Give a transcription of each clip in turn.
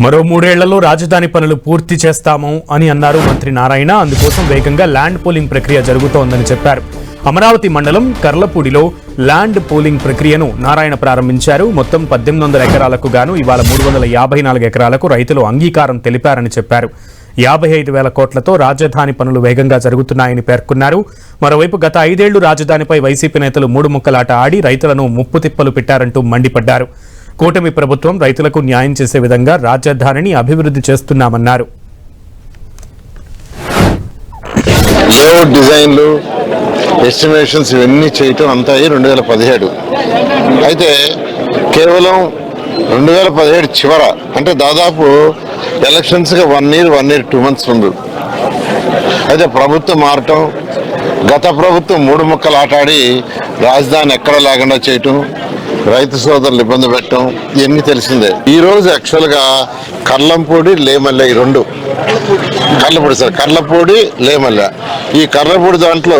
మరో 3 ఏళ్లలో రాజధాని పనులు పూర్తి చేస్తాము అని అన్నారు మంత్రి నారాయణ. అందుకోసం వేగంగా ల్యాండ్ పూలింగ్ ప్రక్రియ జరుగుతోందని చెప్పారు. అమరావతి మండలం కర్లపూడిలో ల్యాండ్ పూలింగ్ ప్రక్రియను నారాయణ ప్రారంభించారు. మొత్తం 1800 ఎకరాలకు గాను ఇవాళ 354 ఎకరాలకు రైతులు అంగీకారం తెలిపారని చెప్పారు. 55,000 కోట్లతో రాజధాని పనులు వేగంగా జరుగుతున్నాయని పేర్కొన్నారు. మరోవైపు గత 5 ఏళ్లు రాజధానిపై వైసీపీ నేతలు 3 ముక్కలాట ఆడి రైతులను ముప్పు తిప్పలు పెట్టారంటూ మండిపడ్డారు. కూటమి ప్రభుత్వం రైతులకు న్యాయం చేసే విధంగా రాజధానిని అభివృద్ధి చేస్తున్నామన్నారు. లేఅవుట్ డిజైన్లు, ఎస్టిమేషన్స్ ఇవన్నీ చేయటం అంతా 2017. అయితే కేవలం 2017 చివర, అంటే దాదాపు ఎలక్షన్స్గా 1 year 2 months ముందు అయితే ప్రభుత్వం మారటం, గత ప్రభుత్వం 3 ముక్కలు ఆటాడి రాజధాని ఎక్కడ లేకుండా చేయటం, రైతు సోదరులు ఇబ్బంది పెట్టడం ఇవన్నీ తెలిసిందే. ఈరోజు యాక్చువల్గా కర్లంపూడి, లేమల్లె ఈ 2 కర్లపూడి, లేమల్లె ఈ కర్లపూడి దాంట్లో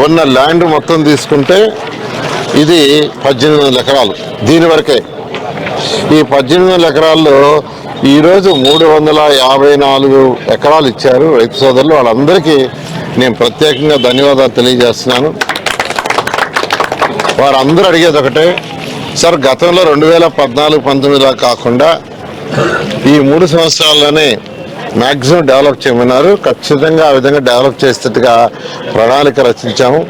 ఉన్న ల్యాండ్ మొత్తం తీసుకుంటే ఇది 1800 ఎకరాలు. దీని వరకే ఈ 1800 ఎకరాల్లో ఈరోజు 354 ఎకరాలు ఇచ్చారు రైతు సోదరులు. వాళ్ళందరికీ నేను ప్రత్యేకంగా ధన్యవాదాలు తెలియజేస్తున్నాను. వారందరూ అడిగేది ఒకటే, సార్ గతంలో 2014-19 కాకుండా ఈ 3 సంవత్సరాల్లోనే మ్యాక్సిమం డెవలప్ చేయమన్నారు. ఖచ్చితంగా ఆ విధంగా డెవలప్ చేసేట్టుగా ప్రణాళిక రచించాము.